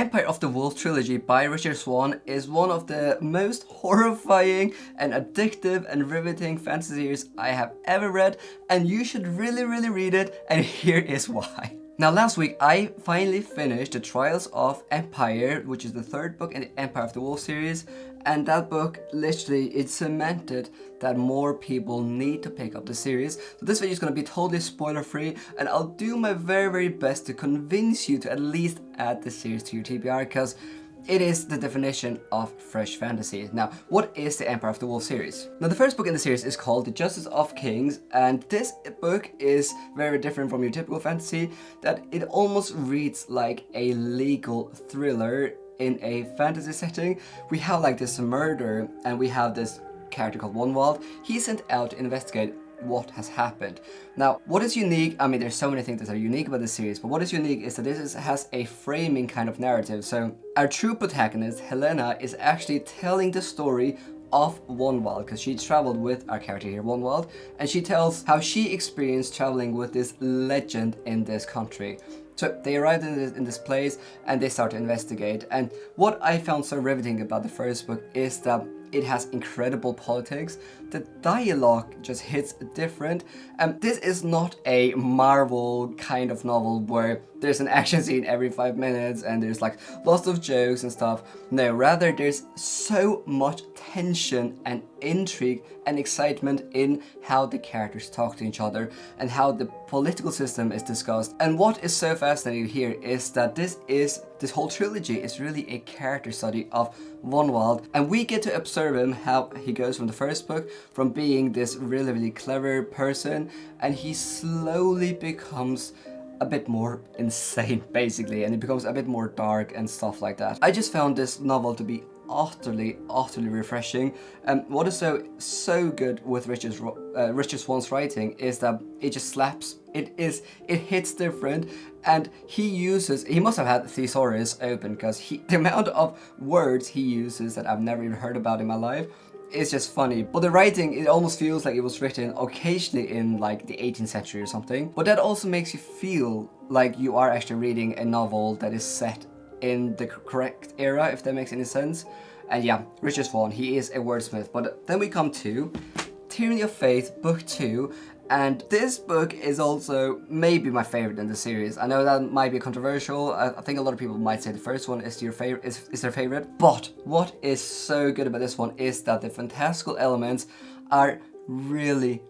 Empire of the Wolf trilogy by Richard Swan is one of the most horrifying and addictive and riveting fantasy series I have ever read, and you should really read it, and here is why. Now, last week I finally finished The Trials of Empire, which is the third book in the Empire of the Wolf series, and that book literally, it cemented that more people need to pick up the series. So this video is going to be totally spoiler free, and I'll do my very best to convince you to at least add the series to your TBR, because it is the definition of fresh fantasy. Now, what is the Empire of the Wolf series? Now, the first book in the series is called The Justice of Kings, and this book is very different from your typical fantasy, that it almost reads like a legal thriller in a fantasy setting. We have like this murder, and we have this character called Wonwald. He's sent out to investigate what has happened. Now, what is unique, I mean, there's so many things that are unique about this series, but what is unique is that has a framing kind of narrative. So our true protagonist, Helena, is actually telling the story of Wonwald, because she traveled with our character here, Wonwald, and she tells how she experienced traveling with this legend in this country. So they arrived in this place and they start to investigate. And what I found so riveting about the first book is that it has incredible politics. The dialogue just hits different. This is not a Marvel kind of novel where there's an action scene every 5 minutes and there's like lots of jokes and stuff. No, rather there's so much tension and intrigue and excitement in how the characters talk to each other and how the political system is discussed. And what is so fascinating here is that this whole trilogy is really a character study of Wonwald, and we get to observe him, how he goes from the first book, from being this really clever person, and he slowly becomes a bit more insane, basically, and it becomes a bit more dark and stuff like that. I just found this novel to be utterly refreshing. What is so good with Richard Swan's writing is that it just slaps. It hits different, and he must have had thesaurus open, because the amount of words he uses that I've never even heard about in my life is just funny. But the writing, it almost feels like it was written occasionally in like the 18th century or something. But that also makes you feel like you are actually reading a novel that is set in the correct era, if that makes any sense. And yeah, Richard Swan, he is a wordsmith. But then we come to Tyranny of Faith, Book 2, and this book is also maybe my favorite in the series. I know that might be controversial. I think a lot of people might say the first one is their favorite. But what is so good about this one is that the fantastical elements are really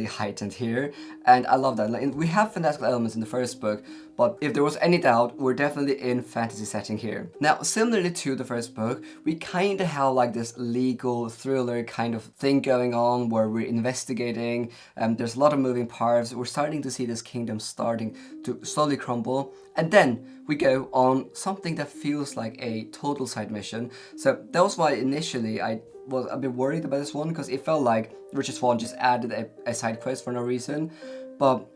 heightened here, and I love that. Like, we have fantastical elements in the first book, but if there was any doubt, we're definitely in fantasy setting here. Now, similarly to the first book, we kind of have like this legal thriller kind of thing going on where we're investigating. There's a lot of moving parts. We're starting to see this kingdom starting to slowly crumble, and then we go on something that feels like a total side mission. So that was why initially I was a bit worried about this one, because it felt like Richard Swan just added a side quest for no reason. But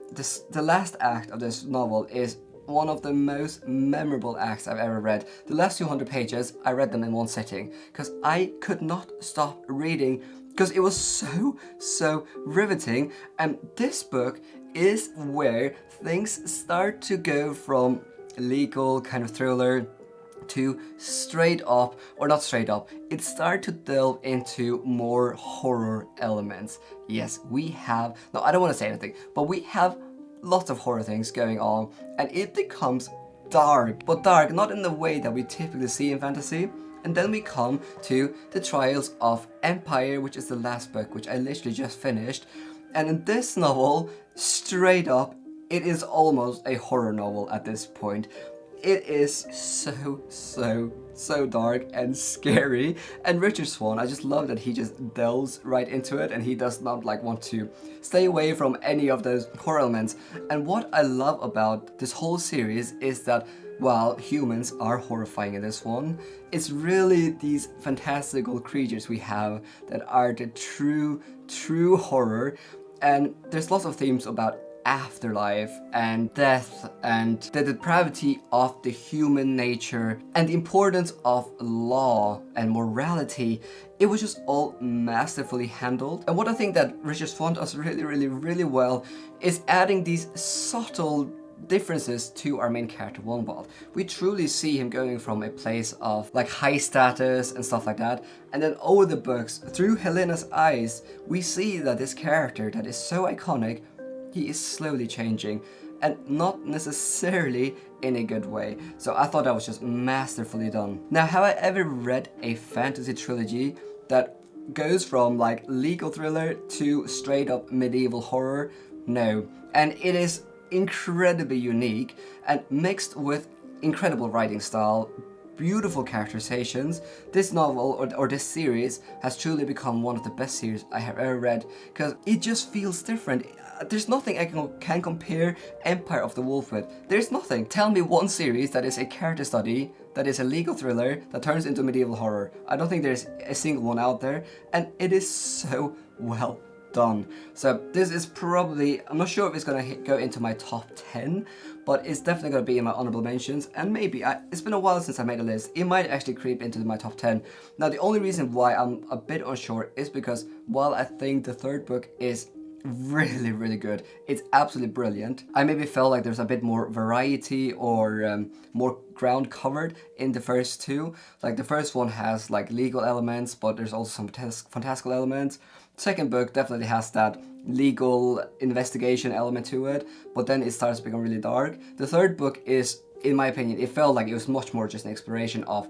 the last act of this novel is one of the most memorable acts I've ever read. The last 200 pages, I read them in one sitting, because I could not stop reading, because it was so riveting. And this book is where things start to go from legal kind of thriller to straight up, or not straight up, it started to delve into more horror elements. Yes, we have, no, I don't want to say anything, but we have lots of horror things going on, and it becomes dark, but dark not in the way that we typically see in fantasy. And then we come to The Trials of Empire, which is the last book, which I literally just finished. And in this novel, straight up, it is almost a horror novel at this point. It is so dark and scary, and Richard Swan, I just love that he just delves right into it, and he does not like want to stay away from any of those horror elements. And what I love about this whole series is that while humans are horrifying in this one, it's really these fantastical creatures we have that are the true horror. And there's lots of themes about afterlife and death and the depravity of the human nature and the importance of law and morality. It was just all masterfully handled. And what I think that Richard Swan does really well is adding these subtle differences to our main character Wonwald. We truly see him going from a place of like high status and stuff like that, and then over the books, through Helena's eyes, we see that this character that is so iconic, he is slowly changing, and not necessarily in a good way. So I thought that was just masterfully done. Now, have I ever read a fantasy trilogy that goes from like legal thriller to straight up medieval horror? No. And it is incredibly unique and mixed with incredible writing style, beautiful characterizations. This novel or this series has truly become one of the best series I have ever read, because it just feels different. There's nothing I can compare Empire of the Wolf with. There's nothing. Tell me one series that is a character study, that is a legal thriller, that turns into medieval horror. I don't think there's a single one out there, and it is so well done. So this is probably, I'm not sure if it's gonna go into my top 10, but it's definitely gonna be in my honorable mentions, and maybe, it's been a while since I made a list, it might actually creep into my top 10. Now the only reason why I'm a bit unsure is because while I think the third book is really good, it's absolutely brilliant, I maybe felt like there's a bit more variety or more ground covered in the first two. Like the first one has like legal elements, but there's also some fantastical elements. Second book definitely has that legal investigation element to it, but then it starts to become really dark. The third book is, in my opinion, it felt like it was much more just an exploration of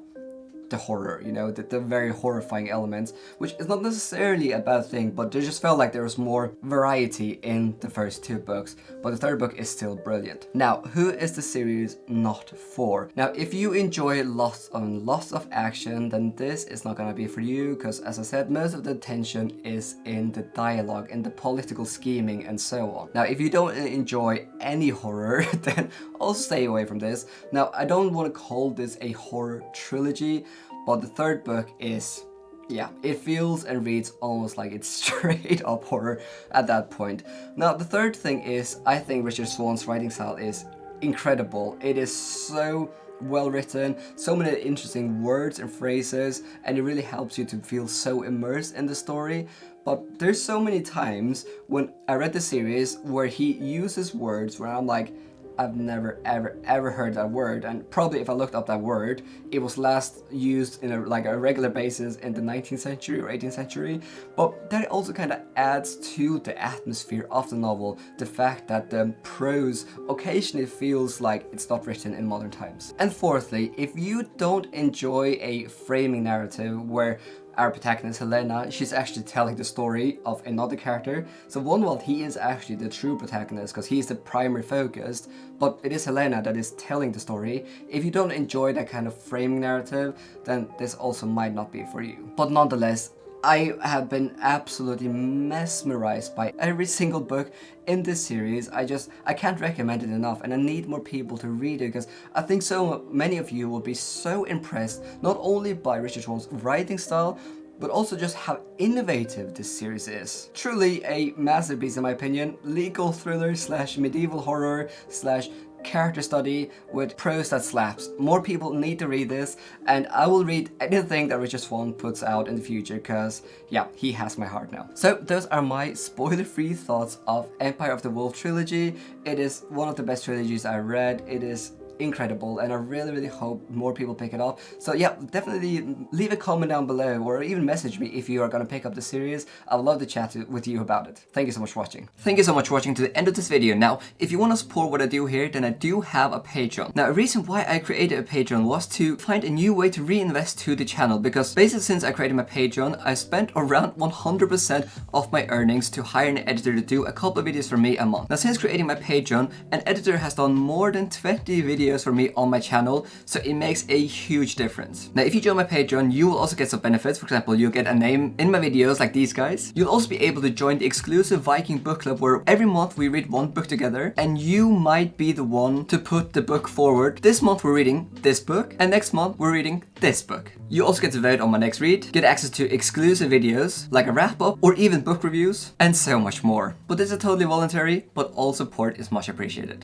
the horror, you know, the very horrifying elements, which is not necessarily a bad thing, but there just felt like there was more variety in the first two books, but the third book is still brilliant. Now, who is the series not for? Now, if you enjoy lots of action, then this is not gonna be for you, because as I said, most of the tension is in the dialogue, in the political scheming and so on. Now, if you don't enjoy any horror, then I'll stay away from this. Now, I don't want to call this a horror trilogy, but the third book is, yeah, it feels and reads almost like it's straight up horror at that point. Now, the third thing is, I think Richard Swan's writing style is incredible. It is so well written, so many interesting words and phrases, and it really helps you to feel so immersed in the story. But there's so many times when I read the series where he uses words where I'm like, I've never ever heard that word, and probably if I looked up that word, it was last used in a regular basis in the 19th century or 18th century. But that also kind of adds to the atmosphere of the novel, the fact that the prose occasionally feels like it's not written in modern times. And fourthly, if you don't enjoy a framing narrative where our protagonist Helena, she's actually telling the story of another character. So Wonwald, he is actually the true protagonist because he's the primary focus, but it is Helena that is telling the story. If you don't enjoy that kind of framing narrative, then this also might not be for you. But nonetheless, I have been absolutely mesmerized by every single book in this series. I can't recommend it enough, and I need more people to read it because I think so many of you will be so impressed not only by Richard Swan's writing style, but also just how innovative this series is. Truly a masterpiece in my opinion. Legal thriller slash medieval horror slash character study with prose that slaps. More people need to read this, and I will read anything that Richard Swan puts out in the future because, yeah, he has my heart now. So those are my spoiler-free thoughts of Empire of the Wolf trilogy. It is one of the best trilogies I read. It is incredible, and I really hope more people pick it up. So yeah, definitely leave a comment down below or even message me if you are gonna pick up the series. I would love to chat with you about it. Thank you so much for watching. Thank you so much for watching to the end of this video. Now, if you want to support what I do here, then I do have a Patreon. Now, a reason why I created a Patreon was to find a new way to reinvest to the channel, because basically since I created my Patreon, I spent around 100% of my earnings to hire an editor to do a couple of videos for me a month. Now, since creating my Patreon, an editor has done more than 20 videos for me on my channel, so it makes a huge difference. Now, if you join my Patreon, you will also get some benefits. For example, you'll get a name in my videos like these guys. You'll also be able to join the exclusive Viking book club where every month we read one book together, and you might be the one to put the book forward. This month we're reading this book, and next month we're reading this book. You also get to vote on my next read, get access to exclusive videos like a wrap-up or even book reviews, and so much more. But this is totally voluntary, but all support is much appreciated.